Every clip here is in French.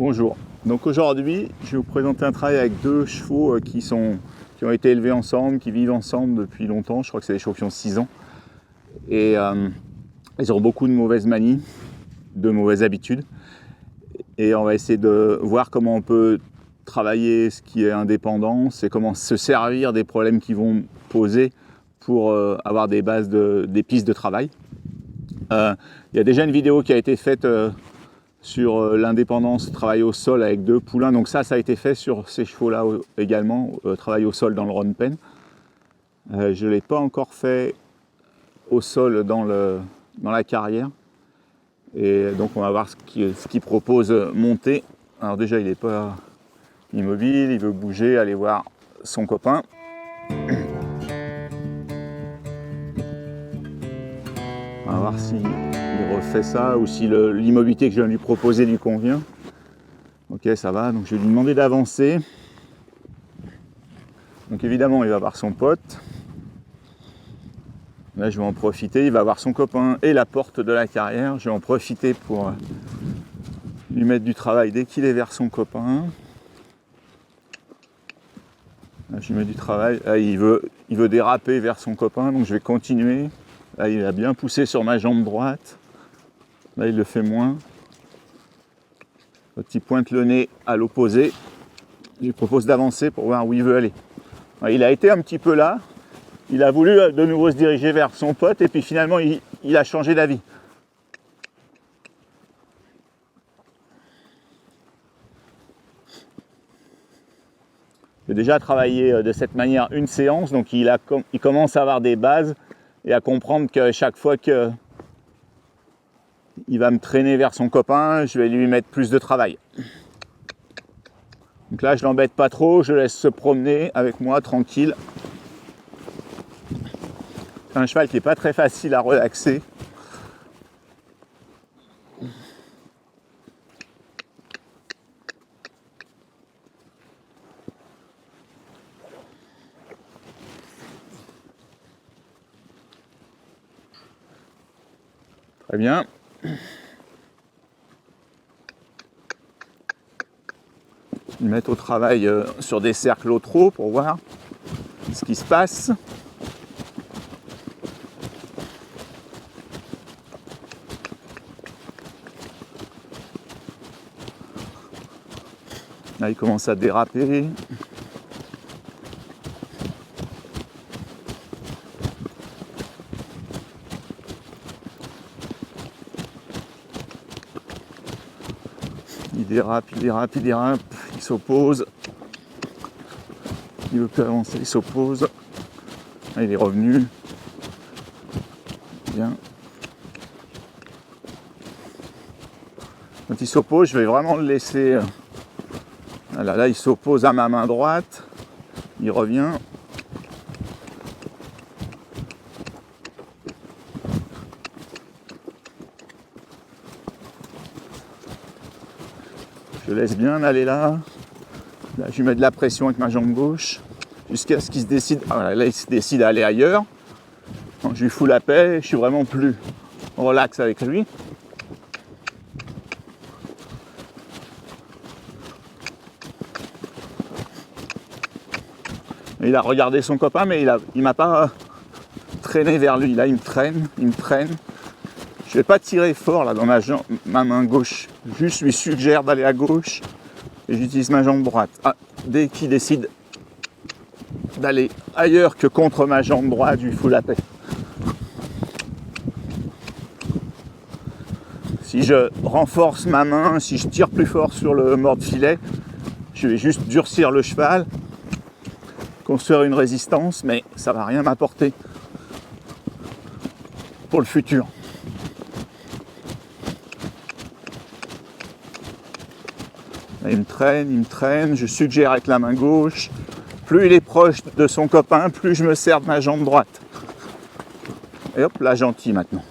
Bonjour, donc aujourd'hui je vais vous présenter un travail avec deux chevaux qui ont été élevés ensemble, qui vivent ensemble depuis longtemps. Je crois que c'est des chevaux qui ont 6 ans et ils ont beaucoup de mauvaises manies, de mauvaises habitudes, et on va essayer de voir comment on peut travailler ce qui est indépendance et comment se servir des problèmes qu'ils vont poser pour avoir des bases, des pistes de travail. Il y a déjà une vidéo qui a été faite sur l'indépendance, travail au sol avec 2 poulains. Donc ça a été fait sur ces chevaux-là également, travail au sol dans le Ron Pen. Je ne l'ai pas encore fait au sol dans la carrière. Et donc on va voir ce qu'il propose monter. Alors déjà il n'est pas immobile, il veut bouger, aller voir son copain. On va voir s'il refait ça ou si l'immobilité que je viens de lui proposer lui convient. Ok, ça va, donc je vais lui demander d'avancer. Donc évidemment, il va voir son pote. Là, je vais en profiter, il va voir son copain et la porte de la carrière. Je vais en profiter pour lui mettre du travail dès qu'il est vers son copain. Là, je lui mets du travail. Là, il veut déraper vers son copain, donc je vais continuer. Là, il a bien poussé sur ma jambe droite. Là, il le fait moins. Quand il pointe le nez à l'opposé, je lui propose d'avancer pour voir où il veut aller. Il a été un petit peu là. Il a voulu de nouveau se diriger vers son pote et puis finalement, il a changé d'avis. J'ai déjà travaillé de cette manière une séance, donc il commence à avoir des bases et à comprendre que chaque fois qu'il va me traîner vers son copain, je vais lui mettre plus de travail. Donc là, je l'embête pas trop, je laisse se promener avec moi tranquille. C'est un cheval qui n'est pas très facile à relaxer. Très bien. Je vais mettre au travail sur des cercles au trot pour voir ce qui se passe. Là, il commence à déraper. Il dérape, il s'oppose. Il veut plus avancer, il s'oppose. Là, il est revenu. Bien. Quand il s'oppose, je vais vraiment le laisser. Voilà, là, il s'oppose à ma main droite. Il revient. Je laisse bien aller là. Là, je lui mets de la pression avec ma jambe gauche. Jusqu'à ce qu'il se décide. Ah, voilà, là, il se décide à aller ailleurs. Donc, je lui fous la paix. Je suis vraiment plus relax avec lui. Il a regardé son copain, mais il m'a pas traîné vers lui. Là, il me traîne. Je ne vais pas tirer fort là dans ma main gauche. Juste lui suggère d'aller à gauche et j'utilise ma jambe droite. Ah, dès qu'il décide d'aller ailleurs que contre ma jambe droite, je lui fous la paix. Si je renforce ma main, si je tire plus fort sur le mord-filet, je vais juste durcir le cheval, construire une résistance, mais ça ne va rien m'apporter pour le futur. Là, il me traîne, je suggère avec la main gauche. Plus il est proche de son copain, plus je me sers de ma jambe droite. Et hop, là, gentil maintenant.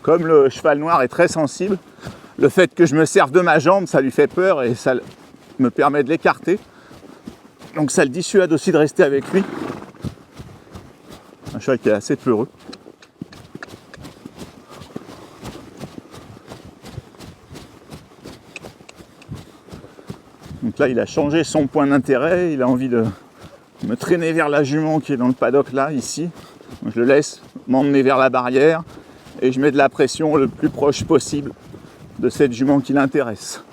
Comme le cheval noir est très sensible, le fait que je me serve de ma jambe, ça lui fait peur et ça me permet de l'écarter. Donc ça le dissuade aussi de rester avec lui. Un cheval qui est assez peureux. Donc là, il a changé son point d'intérêt, il a envie de me traîner vers la jument qui est dans le paddock là, ici. Donc je le laisse m'emmener vers la barrière et je mets de la pression le plus proche possible de cette jument qui l'intéresse.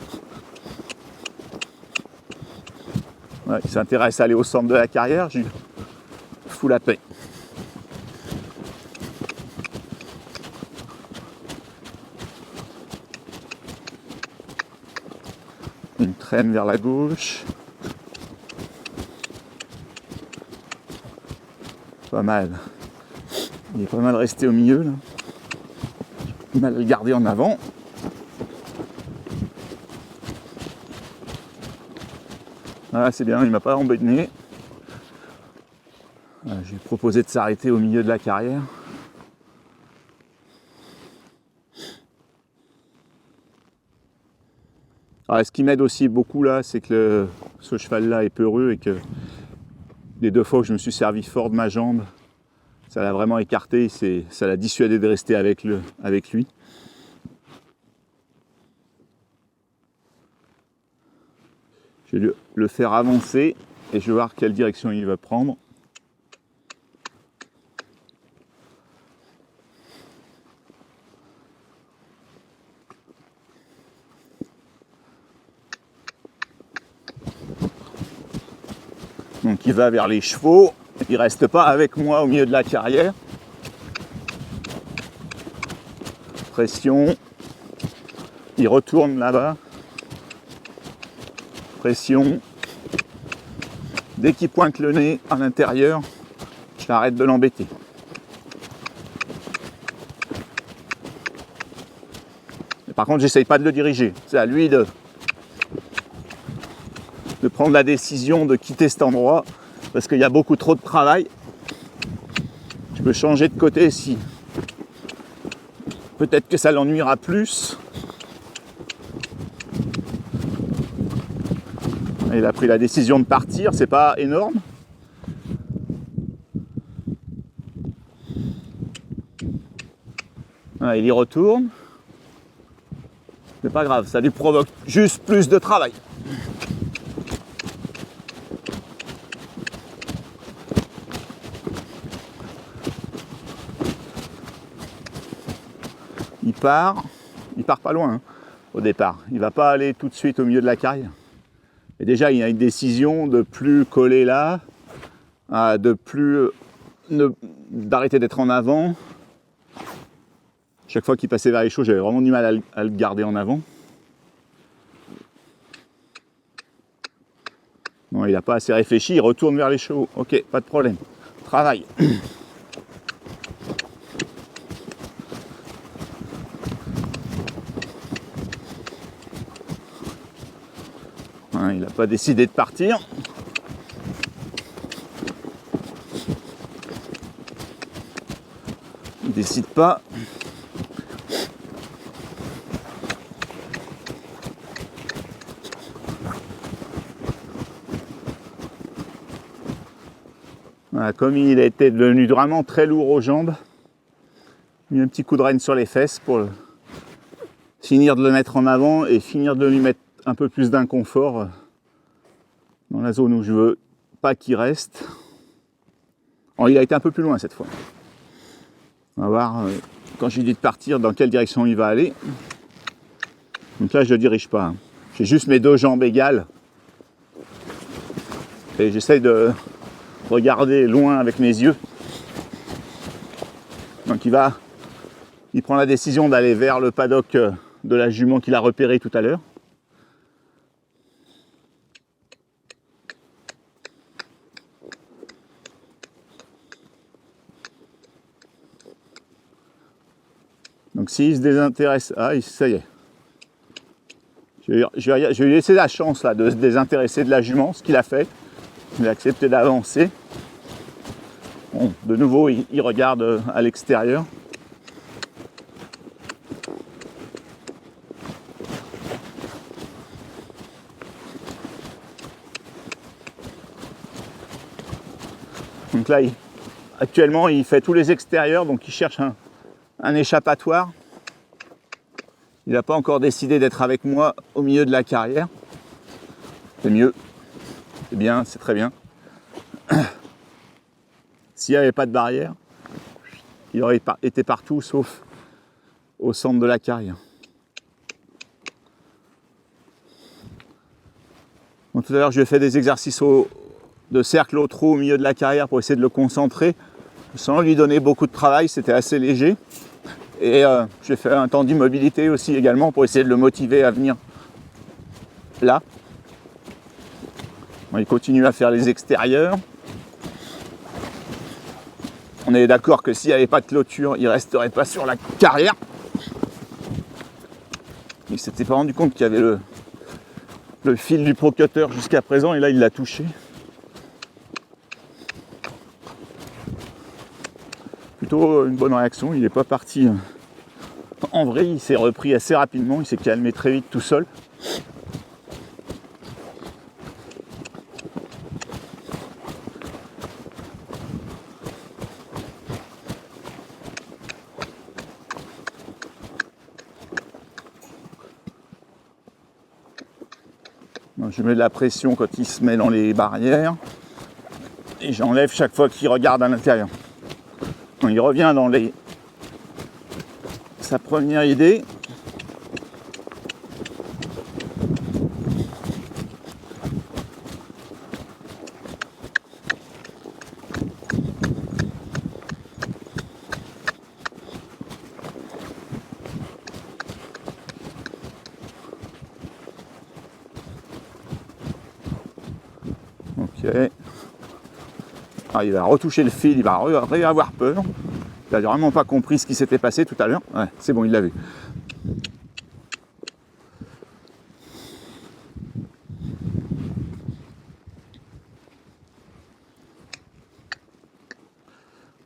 Ouais, il s'intéresse à aller au centre de la carrière, je lui fous la paix. Une traîne vers la gauche. Pas mal. Il est pas mal resté au milieu là. J'ai mal à le garder en avant. Voilà, c'est bien, il m'a pas embêté. Voilà, je lui ai proposé de s'arrêter au milieu de la carrière. Alors, ce qui m'aide aussi beaucoup là, c'est que ce cheval-là est peureux et que les 2 fois que je me suis servi fort de ma jambe, ça l'a vraiment écarté, ça l'a dissuadé de rester avec lui. Je vais le faire avancer et je vais voir quelle direction il va prendre. Donc il va vers les chevaux, il reste pas avec moi au milieu de la carrière. Pression, il retourne là-bas. Pression. Dès qu'il pointe le nez à l'intérieur, j'arrête de l'embêter. Par contre, j'essaye pas de le diriger. C'est à lui de prendre la décision de quitter cet endroit parce qu'il y a beaucoup trop de travail. Je peux changer de côté si peut-être que ça l'ennuiera plus. Il a pris la décision de partir, c'est pas énorme. Voilà, il y retourne. C'est pas grave, ça lui provoque juste plus de travail. Il part pas loin hein, au départ. Il va pas aller tout de suite au milieu de la carrière. Et déjà, il y a une décision de plus coller là, d'arrêter d'être en avant. Chaque fois qu'il passait vers les chevaux, j'avais vraiment du mal à le garder en avant. Non, il n'a pas assez réfléchi, il retourne vers les chevaux. Ok, pas de problème. Travail. Il n'a pas décidé de partir. Il ne décide pas. Voilà, comme il était devenu vraiment très lourd aux jambes, il a mis un petit coup de rêne sur les fesses pour finir de le mettre en avant et finir de lui mettre un peu plus d'inconfort dans la zone où je veux pas qu'il reste. Alors, il a été un peu plus loin cette fois. On va voir quand je lui dis de partir dans quelle direction il va aller. Donc là je ne dirige pas. Hein. J'ai juste mes 2 jambes égales. Et j'essaye de regarder loin avec mes yeux. Donc il prend la décision d'aller vers le paddock de la jument qu'il a repéré tout à l'heure. Donc s'il se désintéresse, ça y est. Je vais lui laisser la chance là, de se désintéresser de la jument, ce qu'il a fait. Il a accepté d'avancer. Bon, de nouveau, il regarde à l'extérieur. Donc là, actuellement, il fait tous les extérieurs, donc il cherche un échappatoire. Il n'a pas encore décidé d'être avec moi au milieu de la carrière. C'est mieux, c'est bien, c'est très bien. S'il n'y avait pas de barrière, il aurait été partout sauf au centre de la carrière. Donc, tout à l'heure, je lui ai fait des exercices de cercle au trou au milieu de la carrière pour essayer de le concentrer, sans lui donner beaucoup de travail, c'était assez léger. Et j'ai fait un temps d'immobilité aussi également pour essayer de le motiver à venir là. Bon, il continue à faire les extérieurs. On est d'accord que s'il n'y avait pas de clôture, il ne resterait pas sur la carrière. Il ne s'était pas rendu compte qu'il y avait le fil du pro-cutter jusqu'à présent, et là il l'a touché. Plutôt une bonne réaction, il n'est pas parti en vrai, il s'est repris assez rapidement, il s'est calmé très vite tout seul. Je mets de la pression quand il se met dans les barrières et j'enlève chaque fois qu'il regarde à l'intérieur. Il revient dans sa première idée. Ok. Ah, il va retoucher le fil, il va avoir peur. Il n'a vraiment pas compris ce qui s'était passé tout à l'heure. Ouais, c'est bon, il l'a vu.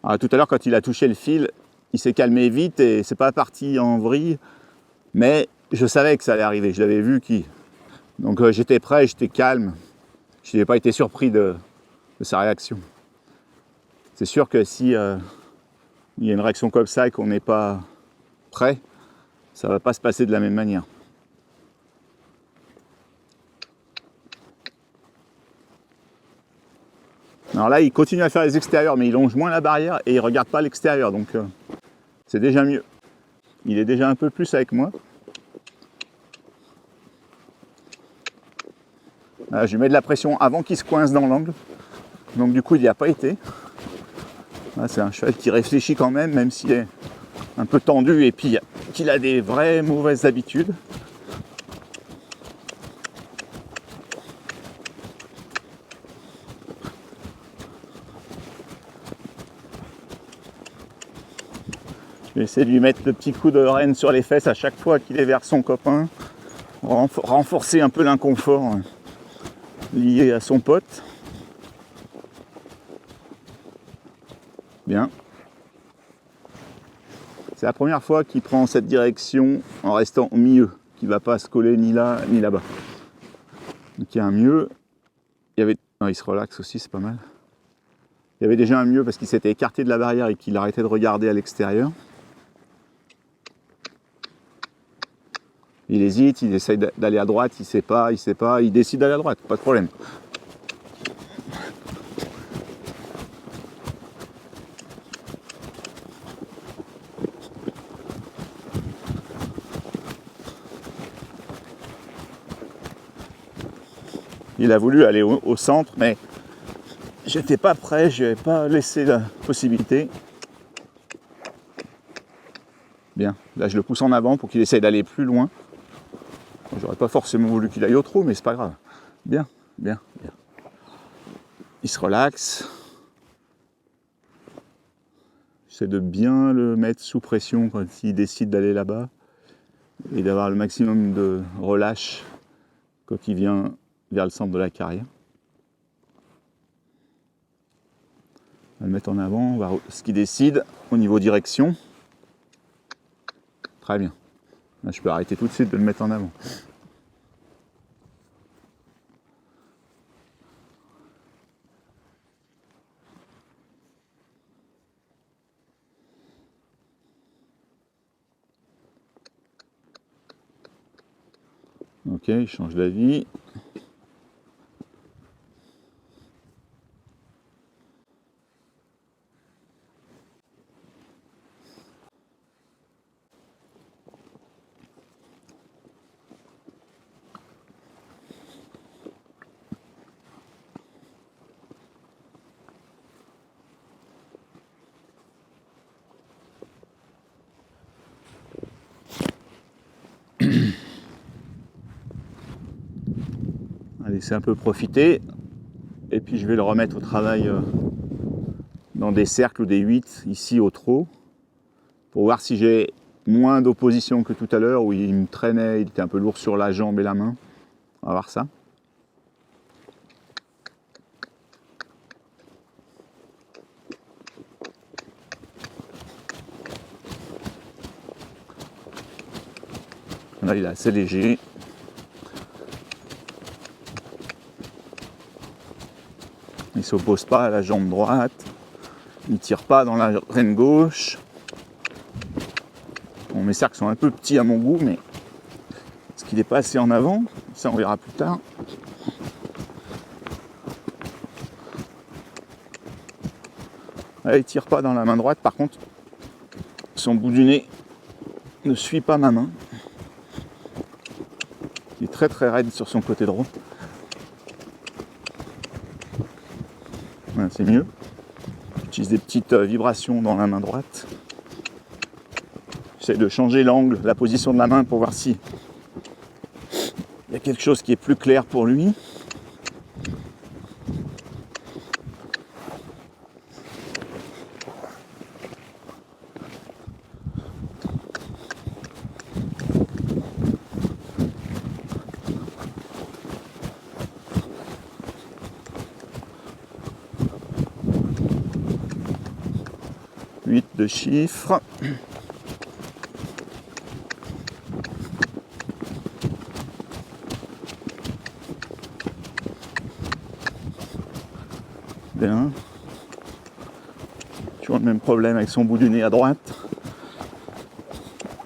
Alors, tout à l'heure, quand il a touché le fil, il s'est calmé vite et c'est pas parti en vrille. Mais je savais que ça allait arriver, je l'avais vu qui. Donc j'étais prêt, j'étais calme. Je n'ai pas été surpris de sa réaction. C'est sûr que si il y a une réaction comme ça et qu'on n'est pas prêt, ça ne va pas se passer de la même manière. Alors là, il continue à faire les extérieurs, mais il longe moins la barrière et il ne regarde pas l'extérieur, donc c'est déjà mieux. Il est déjà un peu plus avec moi. Là, je lui mets de la pression avant qu'il se coince dans l'angle, donc du coup il n'y a pas été. Là, c'est un cheval qui réfléchit quand même s'il est un peu tendu et puis qu'il a des vraies mauvaises habitudes. Je vais essayer de lui mettre le petit coup de renne sur les fesses à chaque fois qu'il est vers son copain, renforcer un peu l'inconfort lié à son pote. Bien. C'est la première fois qu'il prend cette direction en restant au milieu, qu'il ne va pas se coller ni là ni là-bas. Donc il y a un mieux. Non, il se relaxe aussi, c'est pas mal. Il y avait déjà un mieux parce qu'il s'était écarté de la barrière et qu'il arrêtait de regarder à l'extérieur. Il hésite, il essaye d'aller à droite, il sait pas, il décide d'aller à droite, pas de problème. Il a voulu aller au centre, mais j'étais pas prêt, je n'avais pas laissé la possibilité. Bien, là je le pousse en avant pour qu'il essaye d'aller plus loin. J'aurais pas forcément voulu qu'il aille au trou, mais c'est pas grave. Bien, bien, bien. Il se relaxe. J'essaie de bien le mettre sous pression quand il décide d'aller là-bas et d'avoir le maximum de relâche quand il vient vers le centre de la carrière. On va le mettre en avant, on va voir ce qu'il décide au niveau direction. Très bien. Là, je peux arrêter tout de suite de le mettre en avant. Ok, il change d'avis. laisser un peu profiter. Et puis je vais le remettre au travail dans des cercles ou des 8 ici au trot, pour voir si j'ai moins d'opposition que tout à l'heure où il me traînait, il était un peu lourd sur la jambe et la main. On va voir ça. Là il est assez léger. Il ne s'oppose pas à la jambe droite. Il ne tire pas dans la reine gauche. Bon, mes cercles sont un peu petits à mon goût, mais est-ce qu'il n'est pas assez en avant? Ça on verra plus tard. Là, il ne tire pas dans la main droite, par contre, son bout du nez ne suit pas ma main. Il est très très raide sur son côté droit. Voilà, c'est mieux. J'utilise des petites vibrations dans la main droite. J'essaie de changer l'angle, la position de la main pour voir si il y a quelque chose qui est plus clair pour lui. De chiffres. Bien. Toujours le même problème avec son bout du nez à droite.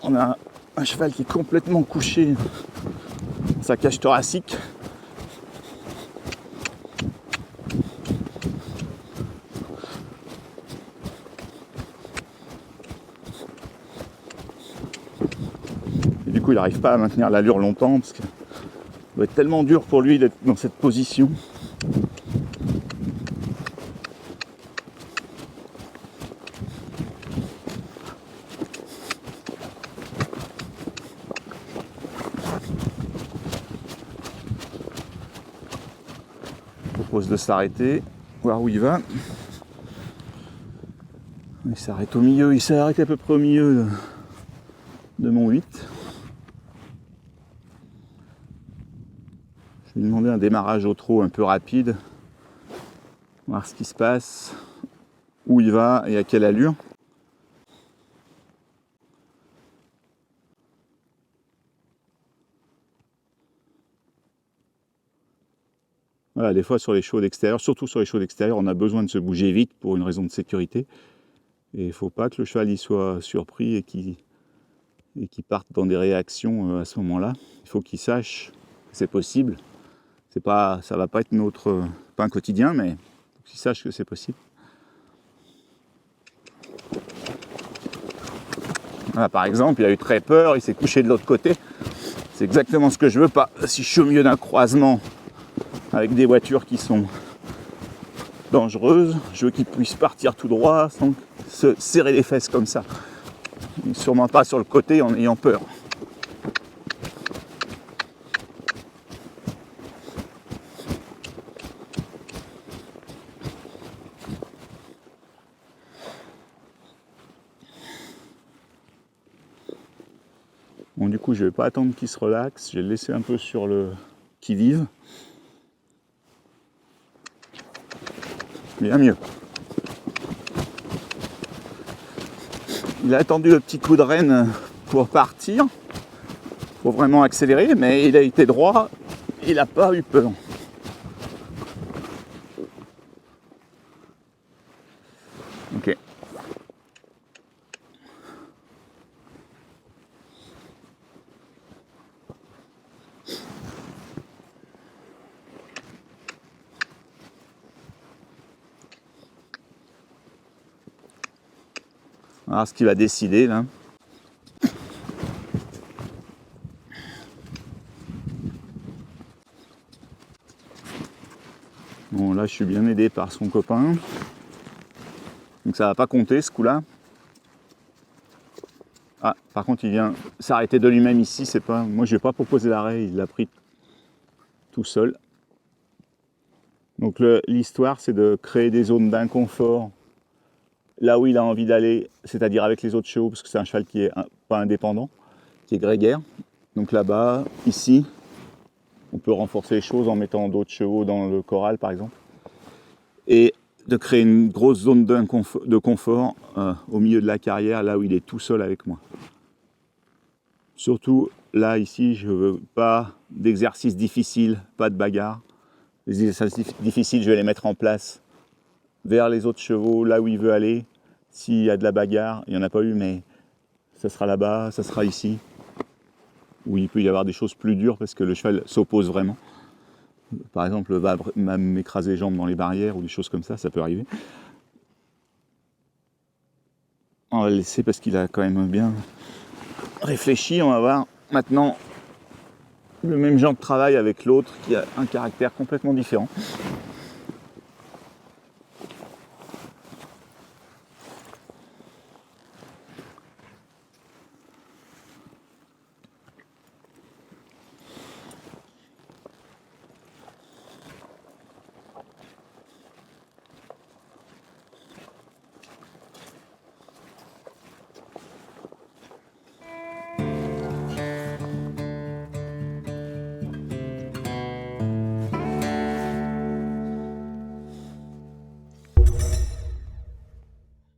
On a un cheval qui est complètement couché dans sa cage thoracique. Du coup, il n'arrive pas à maintenir l'allure longtemps parce que ça doit être tellement dur pour lui d'être dans cette position. Je propose de s'arrêter, voir où il va. Il s'arrête au milieu, il s'est arrêté à peu près au milieu de mon 8. Je vais lui demander un démarrage au trot un peu rapide, voir ce qui se passe, où il va et à quelle allure. Voilà, des fois sur les chevaux d'extérieur, surtout sur les chevaux d'extérieur, on a besoin de se bouger vite pour une raison de sécurité. Et il ne faut pas que le cheval y soit surpris et qu'il parte dans des réactions à ce moment-là. Il faut qu'il sache que c'est possible. Ça ne va pas être pas un quotidien, mais il faut qu'il sache que c'est possible. Voilà, par exemple, il a eu très peur, il s'est couché de l'autre côté. C'est exactement ce que je veux pas. Si je suis au milieu d'un croisement avec des voitures qui sont dangereuses, je veux qu'il puisse partir tout droit sans se serrer les fesses comme ça. Et sûrement pas sur le côté en ayant peur. Bon, du coup, je ne vais pas attendre qu'il se relaxe, je vais le laisser un peu sur le qui-vive. Bien mieux. Il a attendu le petit coup de rêne pour partir, pour vraiment accélérer, mais il a été droit, il n'a pas eu peur. Ok. Alors ce qu'il va décider là. Bon là je suis bien aidé par son copain. Donc ça va pas compter ce coup-là. Ah par contre il vient s'arrêter de lui-même ici, c'est pas. Moi je vais pas proposer l'arrêt, il l'a pris tout seul. Donc l'histoire, c'est de créer des zones d'inconfort là où il a envie d'aller, c'est-à-dire avec les autres chevaux, parce que c'est un cheval qui est pas indépendant, qui est grégaire. Donc là-bas, ici, on peut renforcer les choses en mettant d'autres chevaux dans le corral, par exemple. Et de créer une grosse zone de confort au milieu de la carrière, là où il est tout seul avec moi. Surtout, là, ici, je ne veux pas d'exercices difficiles, pas de bagarre. Les exercices difficiles, je vais les mettre en place vers les autres chevaux, là où il veut aller. S'il y a de la bagarre, il n'y en a pas eu, mais ça sera là-bas, ça sera ici, où il peut y avoir des choses plus dures parce que le cheval s'oppose vraiment. Par exemple, va m'écraser les jambes dans les barrières ou des choses comme ça peut arriver. On va le laisser parce qu'il a quand même bien réfléchi. On va voir maintenant le même genre de travail avec l'autre qui a un caractère complètement différent.